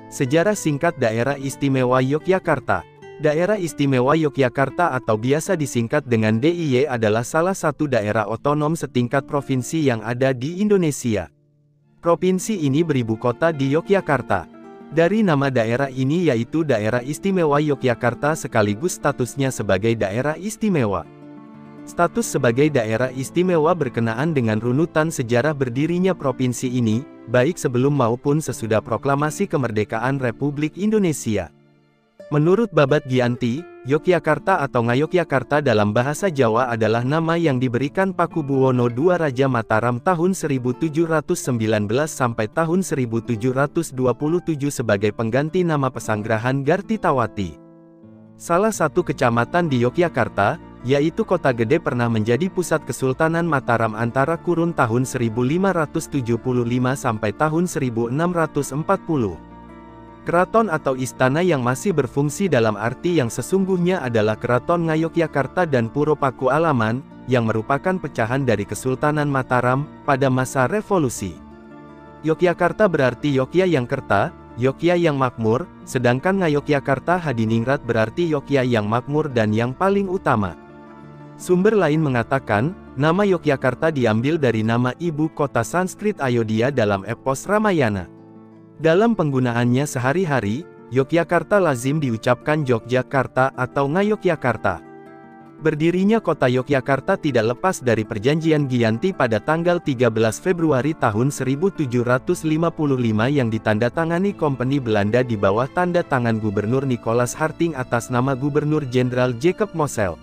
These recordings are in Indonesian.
Sejarah singkat Daerah Istimewa Yogyakarta. Daerah Istimewa Yogyakarta atau biasa disingkat dengan DIY adalah salah satu daerah otonom setingkat provinsi yang ada di Indonesia. Provinsi ini beribu kota di Yogyakarta. Dari nama daerah ini yaitu Daerah Istimewa Yogyakarta sekaligus statusnya sebagai daerah istimewa. Status sebagai daerah istimewa berkenaan dengan runutan sejarah berdirinya provinsi ini, baik sebelum maupun sesudah proklamasi kemerdekaan Republik Indonesia. Menurut Babat Giyanti, Yogyakarta atau Ngayogyakarta dalam bahasa Jawa adalah nama yang diberikan Pakubuwono II Raja Mataram tahun 1719 sampai tahun 1727 sebagai pengganti nama Pesanggerahan Gartitawati. Salah satu kecamatan di Yogyakarta, yaitu Kota Gede pernah menjadi pusat Kesultanan Mataram antara kurun tahun 1575 sampai tahun 1640. Keraton atau istana yang masih berfungsi dalam arti yang sesungguhnya adalah Keraton Ngayogyakarta dan Puro Pakualaman, yang merupakan pecahan dari Kesultanan Mataram, pada masa revolusi. Yogyakarta berarti Yogya yang kerta, Yogya yang makmur, sedangkan Ngayogyakarta Hadiningrat berarti Yogya yang makmur dan yang paling utama. Sumber lain mengatakan, nama Yogyakarta diambil dari nama ibu kota Sanskrit Ayodhya dalam epos Ramayana. Dalam penggunaannya sehari-hari, Yogyakarta lazim diucapkan Jogjakarta atau Ngayogyakarta. Berdirinya kota Yogyakarta tidak lepas dari perjanjian Giyanti pada tanggal 13 Februari tahun 1755 yang ditandatangani Kompeni Belanda di bawah tanda tangan Gubernur Nicolaas Harting atas nama Gubernur Jenderal Jacob Mossel.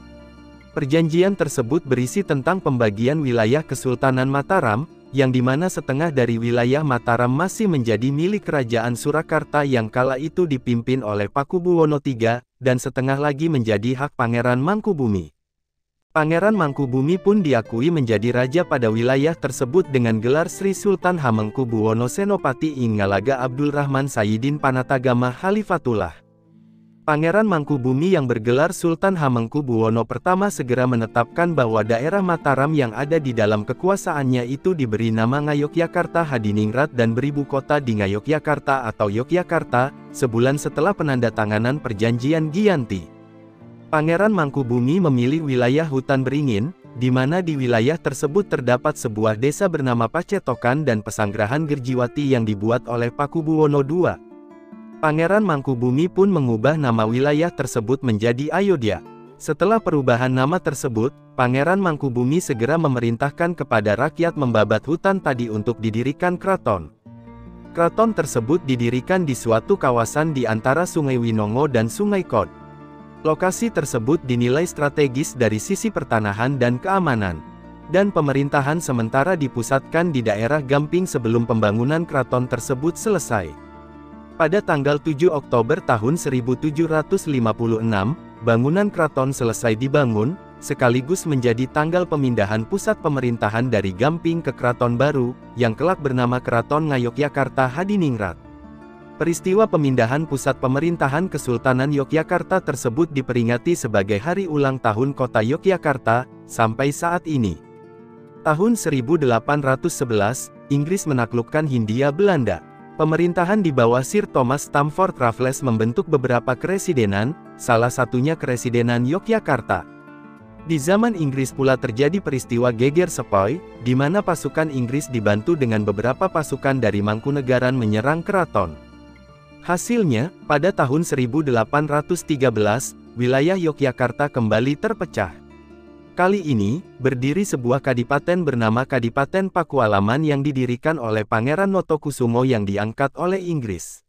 Perjanjian tersebut berisi tentang pembagian wilayah Kesultanan Mataram, yang dimana setengah dari wilayah Mataram masih menjadi milik Kerajaan Surakarta yang kala itu dipimpin oleh Pakubuwono III, dan setengah lagi menjadi hak Pangeran Mangkubumi. Pangeran Mangkubumi pun diakui menjadi raja pada wilayah tersebut dengan gelar Sri Sultan Hamengkubuwono Senopati ing Ngalaga Abdul Rahman Sayyidin Panatagama Khalifatullah. Pangeran Mangkubumi yang bergelar Sultan Hamengkubuwono I segera menetapkan bahwa daerah Mataram yang ada di dalam kekuasaannya itu diberi nama Ngayogyakarta Hadiningrat dan beribu kota di Ngayogyakarta atau Yogyakarta, sebulan setelah penandatanganan perjanjian Giyanti. Pangeran Mangkubumi memilih wilayah hutan beringin, di mana di wilayah tersebut terdapat sebuah desa bernama Pacetokan dan Pesanggerahan Gerjiwati yang dibuat oleh Pakubuwono II. Pangeran Mangkubumi pun mengubah nama wilayah tersebut menjadi Ayodhya. Setelah perubahan nama tersebut, Pangeran Mangkubumi segera memerintahkan kepada rakyat membabat hutan tadi untuk didirikan keraton. Keraton tersebut didirikan di suatu kawasan di antara Sungai Winongo dan Sungai Kod. Lokasi tersebut dinilai strategis dari sisi pertanahan dan keamanan. Dan pemerintahan sementara dipusatkan di daerah Gamping sebelum pembangunan keraton tersebut selesai. Pada tanggal 7 Oktober tahun 1756, bangunan keraton selesai dibangun, sekaligus menjadi tanggal pemindahan pusat pemerintahan dari Gamping ke keraton baru, yang kelak bernama Keraton Ngayogyakarta Hadiningrat. Peristiwa pemindahan pusat pemerintahan Kesultanan Yogyakarta tersebut diperingati sebagai hari ulang tahun kota Yogyakarta, sampai saat ini. Tahun 1811, Inggris menaklukkan Hindia Belanda. Pemerintahan di bawah Sir Thomas Stamford Raffles membentuk beberapa keresidenan, salah satunya Keresidenan Yogyakarta. Di zaman Inggris pula terjadi peristiwa Geger Sepoi, di mana pasukan Inggris dibantu dengan beberapa pasukan dari Mangkunegaran menyerang keraton. Hasilnya, pada tahun 1813, wilayah Yogyakarta kembali terpecah. Kali ini, berdiri sebuah kadipaten bernama Kadipaten Pakualaman yang didirikan oleh Pangeran Notokusumo yang diangkat oleh Inggris.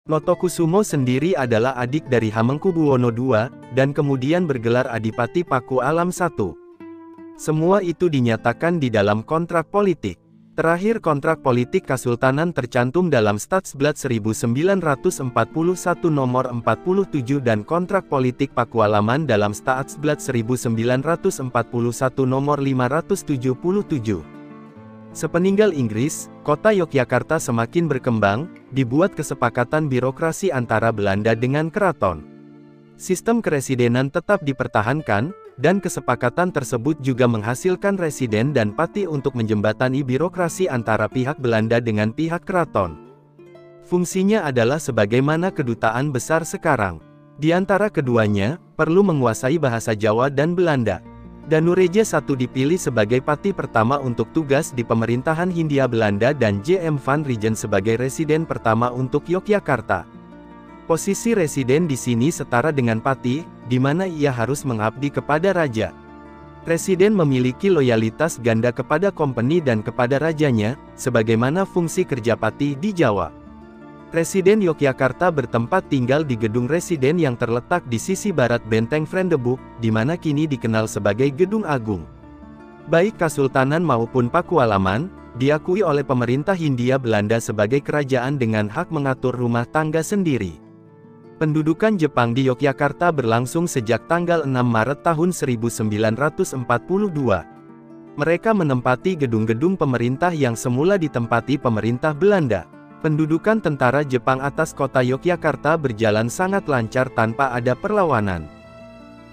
Notokusumo sendiri adalah adik dari Hamengkubuwono II, dan kemudian bergelar Adipati Pakualam I. Semua itu dinyatakan di dalam kontrak politik. Terakhir kontrak politik Kasultanan tercantum dalam Statsblad 1941 nomor 47 dan kontrak politik Pakualaman dalam Statsblad 1941 nomor 577. Sepeninggal Inggris, kota Yogyakarta semakin berkembang, dibuat kesepakatan birokrasi antara Belanda dengan keraton. Sistem keresidenan tetap dipertahankan, dan kesepakatan tersebut juga menghasilkan residen dan pati untuk menjembatani birokrasi antara pihak Belanda dengan pihak keraton. Fungsinya adalah sebagaimana kedutaan besar sekarang. Di antara keduanya, perlu menguasai bahasa Jawa dan Belanda. Danureja I dipilih sebagai pati pertama untuk tugas di pemerintahan Hindia Belanda dan J.M. van Riejen sebagai residen pertama untuk Yogyakarta. Posisi residen di sini setara dengan pati, di mana ia harus mengabdi kepada raja. Residen memiliki loyalitas ganda kepada kompeni dan kepada rajanya, sebagaimana fungsi kerja pati di Jawa. Residen Yogyakarta bertempat tinggal di gedung residen yang terletak di sisi barat Benteng Vredenburg, di mana kini dikenal sebagai Gedung Agung. Baik Kasultanan maupun Pakualaman, diakui oleh pemerintah Hindia Belanda sebagai kerajaan dengan hak mengatur rumah tangga sendiri. Pendudukan Jepang di Yogyakarta berlangsung sejak tanggal 6 Maret tahun 1942. Mereka menempati gedung-gedung pemerintah yang semula ditempati pemerintah Belanda. Pendudukan tentara Jepang atas kota Yogyakarta berjalan sangat lancar tanpa ada perlawanan.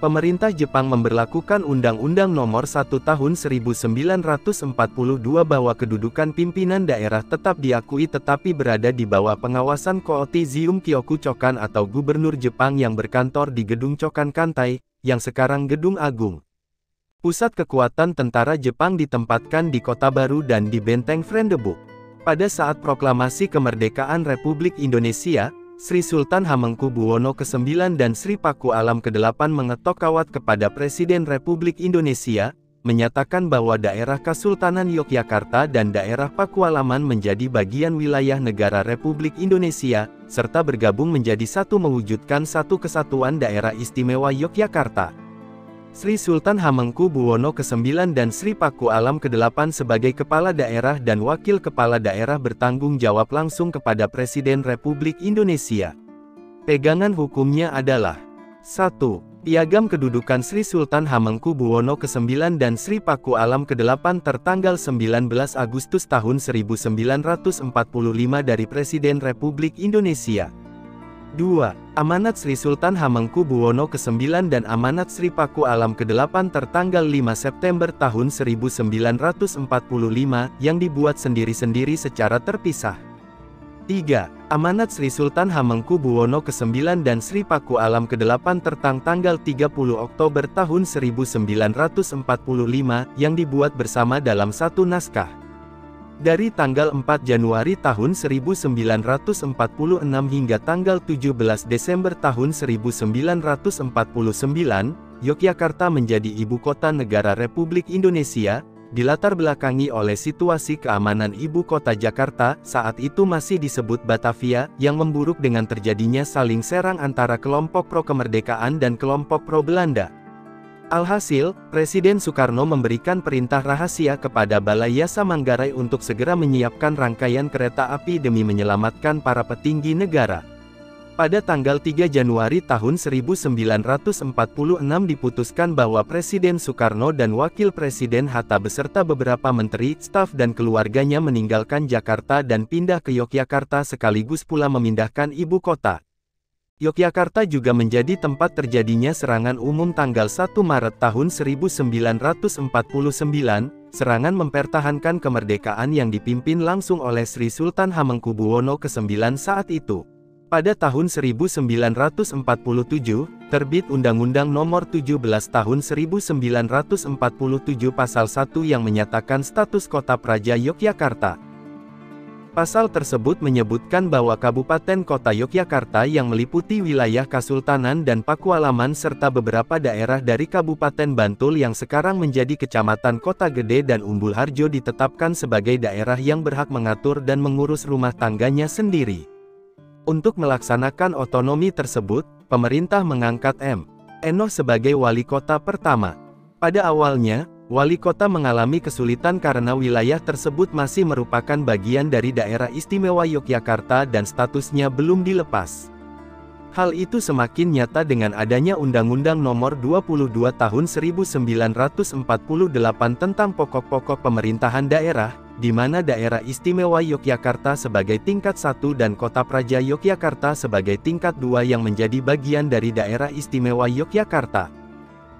Pemerintah Jepang memberlakukan Undang-Undang Nomor 1 Tahun 1942 bahwa kedudukan pimpinan daerah tetap diakui tetapi berada di bawah pengawasan Kootizium Kyokuchokan atau gubernur Jepang yang berkantor di Gedung Chokan Kantai, yang sekarang Gedung Agung. Pusat kekuatan tentara Jepang ditempatkan di Kota Baru dan di Benteng Vredenburg. Pada saat proklamasi kemerdekaan Republik Indonesia, Sri Sultan Hamengkubuwono ke-9 dan Sri Pakualam ke-8 mengetok kawat kepada Presiden Republik Indonesia, menyatakan bahwa daerah Kesultanan Yogyakarta dan daerah Pakualaman menjadi bagian wilayah negara Republik Indonesia, serta bergabung menjadi satu mewujudkan satu kesatuan daerah istimewa Yogyakarta. Sri Sultan Hamengkubuwono ke-9 dan Sri Pakualam ke-8 sebagai kepala daerah dan wakil kepala daerah bertanggung jawab langsung kepada Presiden Republik Indonesia. Pegangan hukumnya adalah 1. Piagam kedudukan Sri Sultan Hamengkubuwono ke-9 dan Sri Pakualam ke-8 tertanggal 19 Agustus tahun 1945 dari Presiden Republik Indonesia. 2. Amanat Sri Sultan Hamengkubuwono ke-9 dan Amanat Sri Pakualam ke-8 tertanggal 5 September tahun 1945 yang dibuat sendiri-sendiri secara terpisah. 3. Amanat Sri Sultan Hamengkubuwono ke-9 dan Sri Pakualam ke-8 tanggal 30 Oktober tahun 1945 yang dibuat bersama dalam satu naskah. Dari tanggal 4 Januari tahun 1946 hingga tanggal 17 Desember tahun 1949, Yogyakarta menjadi ibu kota negara Republik Indonesia, dilatar belakangi oleh situasi keamanan ibu kota Jakarta, saat itu masih disebut Batavia, yang memburuk dengan terjadinya saling serang antara kelompok pro-kemerdekaan dan kelompok pro-Belanda. Alhasil, Presiden Soekarno memberikan perintah rahasia kepada Balai Yasa Manggarai untuk segera menyiapkan rangkaian kereta api demi menyelamatkan para petinggi negara. Pada tanggal 3 Januari tahun 1946 diputuskan bahwa Presiden Soekarno dan Wakil Presiden Hatta beserta beberapa menteri, staf dan keluarganya meninggalkan Jakarta dan pindah ke Yogyakarta sekaligus pula memindahkan ibu kota. Yogyakarta juga menjadi tempat terjadinya serangan umum tanggal 1 Maret tahun 1949, serangan mempertahankan kemerdekaan yang dipimpin langsung oleh Sri Sultan Hamengkubuwono ke-9 saat itu. Pada tahun 1947, terbit Undang-Undang Nomor 17 Tahun 1947 Pasal 1 yang menyatakan status Kota Praja Yogyakarta. Pasal tersebut menyebutkan bahwa Kabupaten Kota Yogyakarta yang meliputi wilayah Kasultanan dan Pakualaman serta beberapa daerah dari Kabupaten Bantul yang sekarang menjadi Kecamatan Kota Gede dan Umbul Harjo ditetapkan sebagai daerah yang berhak mengatur dan mengurus rumah tangganya sendiri. Untuk melaksanakan otonomi tersebut, pemerintah mengangkat M. Enoh sebagai wali kota pertama. Pada awalnya, wali kota mengalami kesulitan karena wilayah tersebut masih merupakan bagian dari daerah istimewa Yogyakarta dan statusnya belum dilepas. Hal itu semakin nyata dengan adanya Undang-Undang Nomor 22 Tahun 1948 tentang pokok-pokok pemerintahan daerah, di mana daerah istimewa Yogyakarta sebagai tingkat 1 dan Kota Praja Yogyakarta sebagai tingkat 2 yang menjadi bagian dari daerah istimewa Yogyakarta.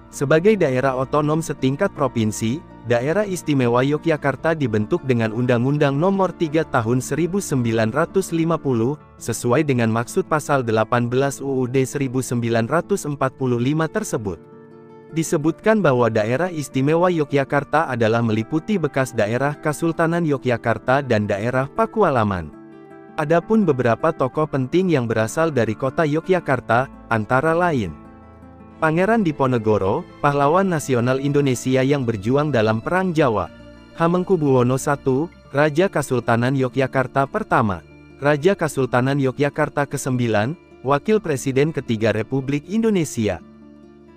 Sebagai daerah otonom setingkat provinsi, Daerah Istimewa Yogyakarta dibentuk dengan Undang-Undang Nomor 3 Tahun 1950, sesuai dengan maksud Pasal 18 UUD 1945 tersebut. Disebutkan bahwa Daerah Istimewa Yogyakarta adalah meliputi bekas daerah Kesultanan Yogyakarta dan daerah Pakualaman. Adapun beberapa tokoh penting yang berasal dari kota Yogyakarta, antara lain Pangeran Diponegoro, pahlawan nasional Indonesia yang berjuang dalam Perang Jawa. Hamengkubuwono I, Raja Kesultanan Yogyakarta pertama. Raja Kesultanan Yogyakarta ke-9, Wakil Presiden ketiga Republik Indonesia.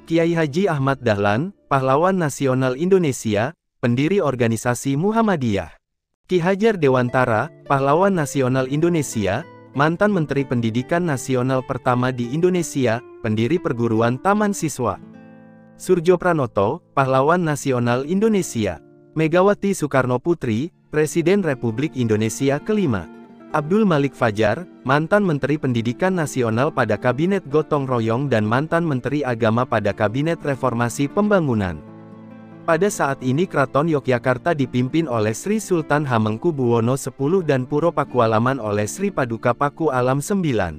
Kiai Haji Ahmad Dahlan, pahlawan nasional Indonesia, pendiri organisasi Muhammadiyah. Ki Hajar Dewantara, pahlawan nasional Indonesia, mantan Menteri Pendidikan Nasional pertama di Indonesia, pendiri perguruan Taman Siswa. Surjo Pranoto, pahlawan nasional Indonesia. Megawati Soekarnoputri, Presiden Republik Indonesia kelima. Abdul Malik Fajar, mantan Menteri Pendidikan Nasional pada Kabinet Gotong Royong dan mantan Menteri Agama pada Kabinet Reformasi Pembangunan. Pada saat ini Keraton Yogyakarta dipimpin oleh Sri Sultan Hamengkubuwono X dan Puro Pakualaman oleh Sri Paduka Paku Alam IX.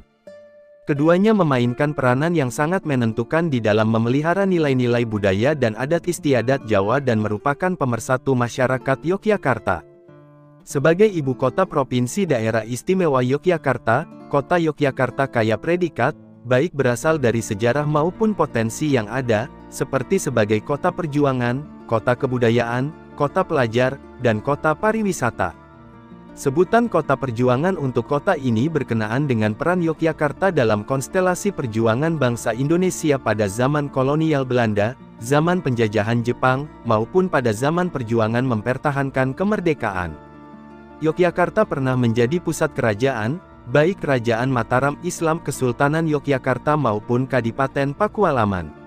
Keduanya memainkan peranan yang sangat menentukan di dalam memelihara nilai-nilai budaya dan adat istiadat Jawa dan merupakan pemersatu masyarakat Yogyakarta. Sebagai ibu kota Provinsi Daerah Istimewa Yogyakarta, kota Yogyakarta kaya predikat, baik berasal dari sejarah maupun potensi yang ada, seperti sebagai kota perjuangan, kota kebudayaan, kota pelajar, dan kota pariwisata. Sebutan kota perjuangan untuk kota ini berkenaan dengan peran Yogyakarta dalam konstelasi perjuangan bangsa Indonesia pada zaman kolonial Belanda, zaman penjajahan Jepang, maupun pada zaman perjuangan mempertahankan kemerdekaan. Yogyakarta pernah menjadi pusat kerajaan, baik Kerajaan Mataram Islam Kesultanan Yogyakarta maupun Kadipaten Pakualaman.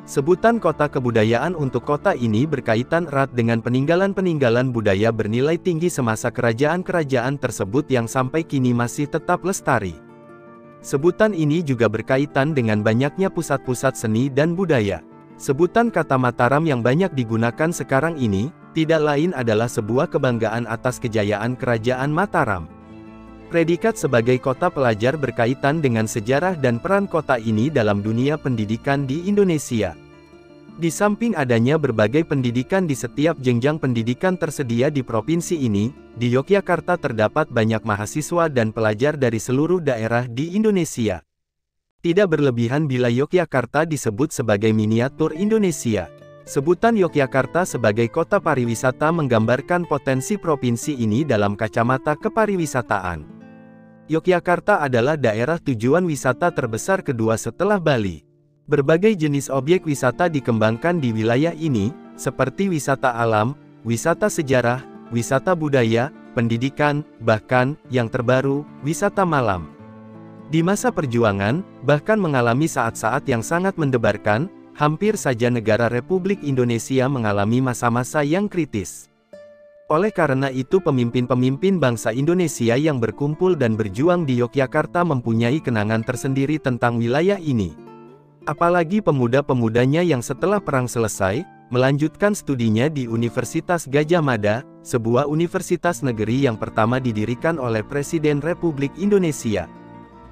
Sebutan kota kebudayaan untuk kota ini berkaitan erat dengan peninggalan-peninggalan budaya bernilai tinggi semasa kerajaan-kerajaan tersebut yang sampai kini masih tetap lestari. Sebutan ini juga berkaitan dengan banyaknya pusat-pusat seni dan budaya. Sebutan kata Mataram yang banyak digunakan sekarang ini, tidak lain adalah sebuah kebanggaan atas kejayaan Kerajaan Mataram. Predikat sebagai kota pelajar berkaitan dengan sejarah dan peran kota ini dalam dunia pendidikan di Indonesia. Di samping adanya berbagai pendidikan di setiap jenjang pendidikan tersedia di provinsi ini, di Yogyakarta terdapat banyak mahasiswa dan pelajar dari seluruh daerah di Indonesia. Tidak berlebihan bila Yogyakarta disebut sebagai miniatur Indonesia. Sebutan Yogyakarta sebagai kota pariwisata menggambarkan potensi provinsi ini dalam kacamata kepariwisataan. Yogyakarta adalah daerah tujuan wisata terbesar kedua setelah Bali. Berbagai jenis objek wisata dikembangkan di wilayah ini, seperti wisata alam, wisata sejarah, wisata budaya, pendidikan, bahkan, yang terbaru, wisata malam. Di masa perjuangan, bahkan mengalami saat-saat yang sangat mendebarkan, hampir saja negara Republik Indonesia mengalami masa-masa yang kritis. Oleh karena itu pemimpin-pemimpin bangsa Indonesia yang berkumpul dan berjuang di Yogyakarta mempunyai kenangan tersendiri tentang wilayah ini. Apalagi pemuda-pemudanya yang setelah perang selesai, melanjutkan studinya di Universitas Gadjah Mada, sebuah universitas negeri yang pertama didirikan oleh Presiden Republik Indonesia.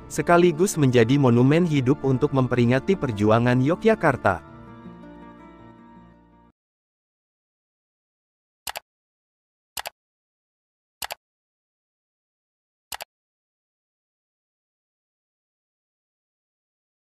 Sekaligus menjadi monumen hidup untuk memperingati perjuangan Yogyakarta.